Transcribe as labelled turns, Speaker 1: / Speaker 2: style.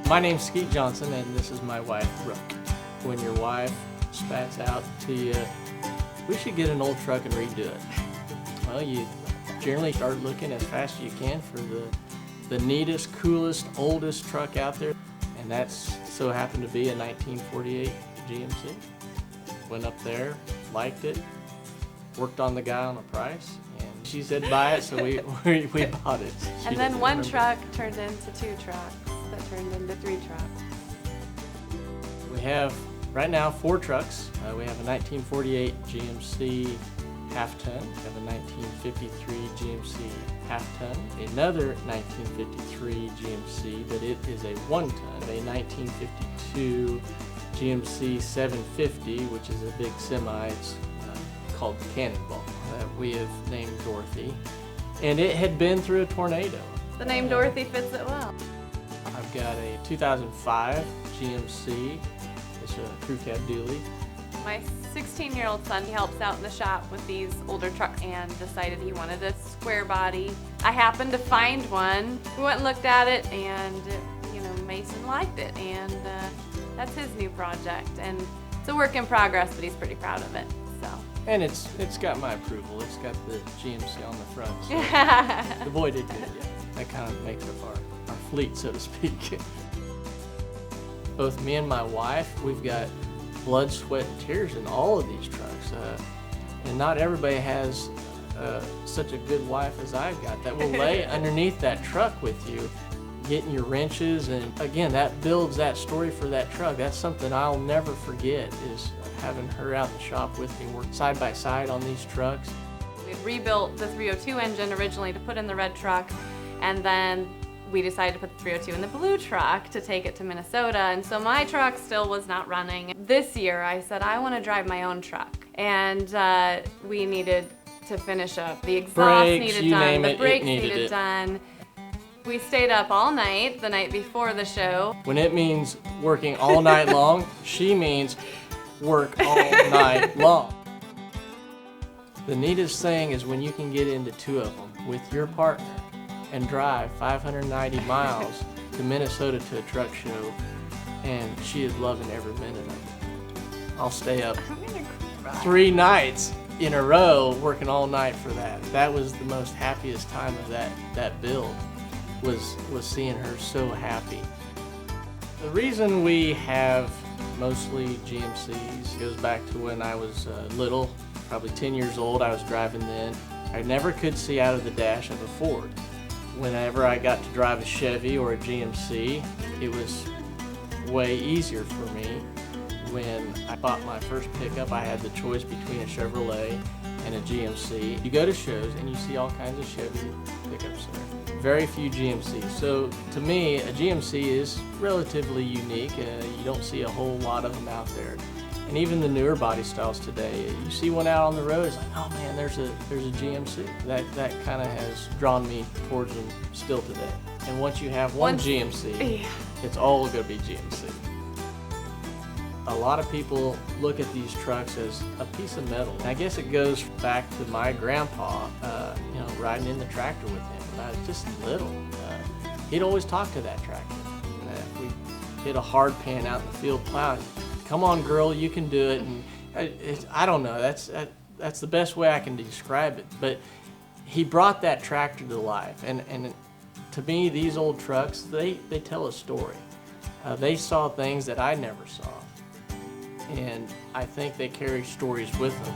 Speaker 1: My name's Skeet Johnson, and this is my wife, Brooke. When your wife spats out to you, we should get an old truck and redo it. Well, you generally start looking as fast as you can for the neatest, coolest, oldest truck out there, and that's so happened to be a 1948 GMC. Went up there, liked it, worked on the guy on the price, and she said buy it, so we bought it.
Speaker 2: And then one truck turned into two trucks, that turned into three trucks.
Speaker 1: We have, right now, 4 trucks. We have a 1948 GMC half-ton, we have a 1953 GMC half-ton, another 1953 GMC, but it is a 1-ton, a 1952 GMC 750, which is a big semi. It's called the Cannonball, that we have named Dorothy, and it had been through a tornado.
Speaker 2: The name Dorothy fits it well.
Speaker 1: I've got a 2005 GMC. It's a crew cab dually.
Speaker 2: My 16-year-old son, he helps out in the shop with these older trucks and decided he wanted a square body. I happened to find one. We went and looked at it, and Mason liked it, and that's his new project. And it's a work in progress, but he's pretty proud of it. So.
Speaker 1: And it's got my approval. It's got the GMC on the front. So the boy did good. Yeah, that kind of makes up our fleet, so to speak. Both me and my wife, we've got blood, sweat, and tears in all of these trucks. And not everybody has such a good wife as I've got that will lay underneath that truck with you, getting your wrenches. And again, that builds that story for that truck. That's something I'll never forget, is having her out in the shop with me, work side by side on these trucks.
Speaker 2: We rebuilt the 302 engine originally to put in the red truck, and then we decided to put the 302 in the blue truck to take it to Minnesota, and so my truck still was not running. This year I said I want to drive my own truck, and we needed to finish up. The exhaust needed done, the brakes needed done. We stayed up all night the night before the show.
Speaker 1: When it means working all night long, she means work all night long. The neatest thing is when you can get into 2 of them with your partner and drive 590 miles to Minnesota to a truck show, and she is loving every minute of it. I'll stay up 3 nights in a row working all night for that. That was the most happiest time of that build, was seeing her so happy. The reason we have mostly GMCs goes back to when I was little, probably 10 years old. I was driving then. I never could see out of the dash of a Ford. Whenever I got to drive a Chevy or a GMC, it was way easier for me. When I bought my first pickup, I had the choice between a Chevrolet and a GMC. You go to shows and you see all kinds of Chevy pickups there. Very few GMCs. So to me, a GMC is relatively unique. You don't see a whole lot of them out there. And even the newer body styles today, you see one out on the road, it's like, oh man, there's a GMC. That kind of has drawn me towards them still today. And once you have one GMC, it's all going to be GMC. A lot of people look at these trucks as a piece of metal. And I guess it goes back to my grandpa, riding in the tractor with him when I was just little. He'd always talk to that tractor. If we hit a hard pan out in the field plowing, come on girl, you can do it. And I don't know, that's the best way I can describe it. But he brought that tractor to life. And to me, these old trucks, they tell a story. They saw things that I never saw. And I think they carry stories with them.